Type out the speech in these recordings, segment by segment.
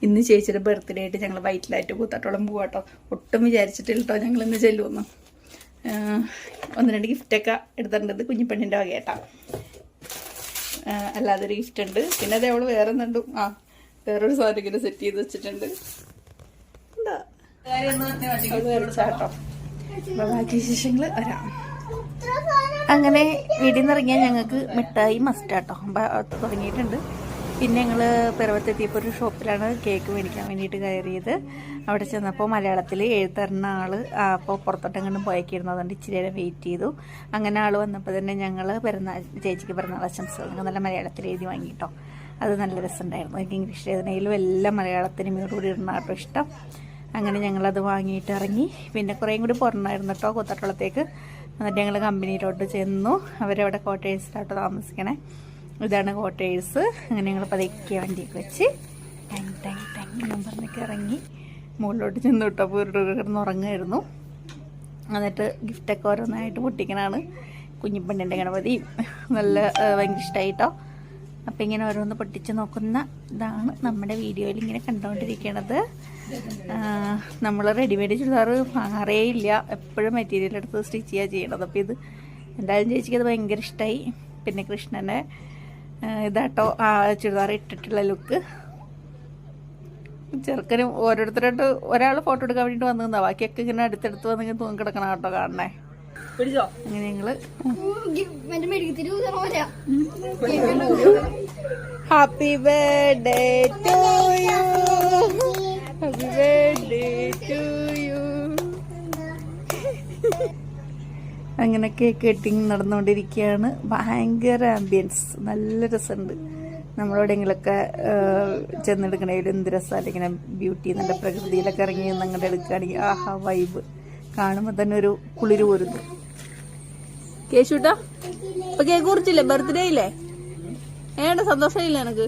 ഇന്ന് ചേച്ചിയുടെ ബർത്ത്ഡേ ആയിട്ട് ഞങ്ങൾ വൈറ്റിലായിട്ട് കൂത്താട്ടോളം പോവാട്ടോ. ഒട്ടും വിചാരിച്ചിട്ടില്ല കേട്ടോ ഞങ്ങൾ ഇന്ന് ചെല്ലുമെന്ന്. 1-2 ഗിഫ്റ്റൊക്കെ എടുത്തിട്ടുണ്ട്. കുഞ്ഞിപ്പെണ്ണിൻ്റെ വകയാട്ടാ. അല്ലാതൊരു ഗിഫ്റ്റ് ഉണ്ട്. പിന്നെ അതേ അവള് വേറെ എന്തുണ്ട്, വേറൊരു സാധനം ഇങ്ങനെ സെറ്റ് ചെയ്ത് വെച്ചിട്ടുണ്ട്. എന്താ അത് വരച്ചാട്ടോ. ബാക്കി വിശേഷങ്ങൾ വരാം. അങ്ങനെ വീട്ടിൽ നിന്ന് ഇറങ്ങിയാൽ ഞങ്ങൾക്ക് മിഠായി മസ്റ്റാട്ടോ തുടങ്ങിയിട്ടുണ്ട്. പിന്നെ ഞങ്ങൾ പിറവത്തെത്തിയപ്പോൾ ഒരു ഷോപ്പിലാണ് കേക്ക് മേടിക്കാൻ വേണ്ടിയിട്ട് കയറിയത്. അവിടെ ചെന്നപ്പോൾ മലയാളത്തിൽ എഴുതറിന ആൾ അപ്പോൾ പുറത്തോട്ടെങ്ങാണ്ടും പോയേക്കിരുന്നു. അതുകൊണ്ട് ഇച്ചിരി നേരം വെയിറ്റ് ചെയ്തു. അങ്ങനെ ആൾ വന്നപ്പോൾ തന്നെ ഞങ്ങൾ ചേച്ചിക്ക് പിറന്നാൾ ആശംസകൾ നല്ല മലയാളത്തിൽ എഴുതി വാങ്ങിയിട്ടോ. അത് നല്ല രസമുണ്ടായിരുന്നു. എനിക്ക് ഇംഗ്ലീഷ് എഴുതുന്നതിലും എല്ലാം മലയാളത്തിന് കൂടി ഇടുന്ന കേട്ടോ ഇഷ്ടം. അങ്ങനെ ഞങ്ങളത് വാങ്ങിയിട്ട് ഇറങ്ങി. പിന്നെ കുറേയും കൂടി പുറന്നായിരുന്നു കേട്ടോ കൂത്താട്ടോളത്തേക്ക്. എന്നിട്ട് ഞങ്ങൾ കമ്പനിയിലോട്ട് ചെന്നു. അവരവിടെ ക്വാർട്ടേഴ്സിലോട്ട് താമസിക്കണേ. ഇതാണ് ക്വാർട്ടേഴ്സ്. അങ്ങനെ ഞങ്ങൾ പതുക്കെ വണ്ടിയൊക്കെ വെച്ച് ടൈം പറഞ്ഞൊക്കെ ഇറങ്ങി മുകളിലോട്ട് ചെന്ന് വിട്ടപ്പോൾ കിടന്ന് ഉറങ്ങുമായിരുന്നു. എന്നിട്ട് ഗിഫ്റ്റൊക്കെ ഓരോന്നായിട്ട് പൊട്ടിക്കണാണ്. കുഞ്ഞിപ്പെണ്ണിൻ്റെ ഗണപതി നല്ല ഭയങ്കര ഇഷ്ടമായിട്ടോ. അപ്പം ഇങ്ങനെ ഓരോന്ന് പൊട്ടിച്ച് നോക്കുന്ന ഇതാണ് നമ്മുടെ വീഡിയോയിൽ ഇങ്ങനെ കണ്ടുകൊണ്ടിരിക്കണത്. നമ്മൾ റെഡിമെയ്ഡ് ചുരിദാർ വാങ്ങാറേ ഇല്ല. എപ്പോഴും മെറ്റീരിയൽ എടുത്ത് സ്റ്റിച്ച് ചെയ്യുക ചെയ്യണത്. അപ്പോൾ ഇത് എന്തായാലും ചേച്ചിക്ക് അത് ഭയങ്കര ഇഷ്ടമായി. പിന്നെ കൃഷ്ണനെ ഇതാട്ടോ ആ ചുരിദാർ ഇട്ടിട്ടുള്ള ലുക്ക്. ചെറുക്കനും ഓരോരുത്തരായിട്ട് ഒരാൾ ഫോട്ടോ എടുക്കാൻ വേണ്ടിയിട്ട് വന്നിരുന്നാ. ബാക്കിയൊക്കെ ഇങ്ങനെ അടുത്തടുത്ത് വന്നിങ്ങനെ തൂങ്ങി കിടക്കണം കേട്ടോ കാണണേ. അങ്ങനെ ഞങ്ങള് happy birthday to you, happy birthday to you. അങ്ങനെ കേക്ക് കട്ടിങ് നടന്നുകൊണ്ടിരിക്കുകയാണ്. ഭയങ്കര ആംബിയൻസ്, നല്ല രസമുണ്ട്. നമ്മളെവിടെയെങ്കിലൊക്കെ ചെന്നെടുക്കണമെങ്കിൽ എന്ത് രസമല്ല ഇങ്ങനെ ബ്യൂട്ടി നല്ല പ്രകൃതിയിലൊക്കെ ഇറങ്ങി അങ്ങോട്ട് എടുക്കുകയാണെങ്കിൽ ആഹാ വൈബ് കാണുമ്പോൾ തന്നെ ഒരു കുളിര് പോരുന്നു. കേശൂട്ടാ ഇപ്പൊ കേക്ക് കുറിച്ചില്ലേ? ബർത്ത്ഡേ ഇല്ലേ? ഏണ്ട സന്തോഷമില്ല എനക്ക്?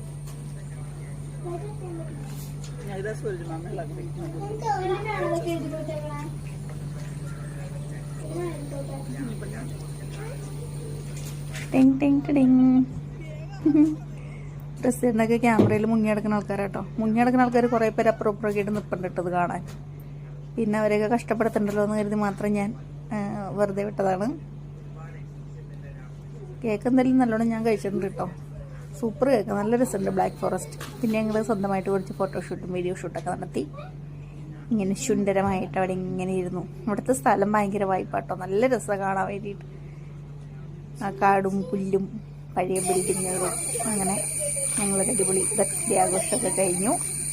പ്രസിഡന്റൊക്കെ ക്യാമറയിൽ മുങ്ങിയെടുക്കുന്ന ആൾക്കാരാട്ടോ. മുങ്ങിയെടുക്കുന്ന ആൾക്കാർ കുറേ പേര് അപ്പുറം ഇപ്പുറമൊക്കെ ആയിട്ട് നിൽപ്പണ്ടിട്ടത് കാണാൻ. പിന്നെ അവരെയൊക്കെ കഷ്ടപ്പെടുത്തണ്ടല്ലോ എന്ന് കരുതി മാത്രം ഞാൻ വെറുതെ വിട്ടതാണ്. കേക്ക് എന്തായാലും നല്ലോണം ഞാൻ കഴിച്ചിട്ടുണ്ട് കേട്ടോ. സൂപ്പർ കേക്ക്, നല്ല രസമുണ്ട്. Black forest. പിന്നെ ഞങ്ങൾ സ്വന്തമായിട്ട് കുറച്ച് ഫോട്ടോഷൂട്ടും വീഡിയോ ഷൂട്ടൊക്കെ നടത്തി. ഇങ്ങനെ സുന്ദരമായിട്ട് അവിടെ ഇങ്ങനെ ഇരുന്നു. ഇവിടുത്തെ സ്ഥലം ഭയങ്കര വായ്പാട്ടോ, നല്ല രസമാണ് കാണാൻ വേണ്ടിയിട്ട്. ആ കാടും പുല്ലും പഴയ ബിൽഡിങ്ങുകളും. അങ്ങനെ ഞങ്ങളൊരു അടിപൊളി ബർത്ത്ഡേ ആഘോഷമൊക്കെ കഴിഞ്ഞു.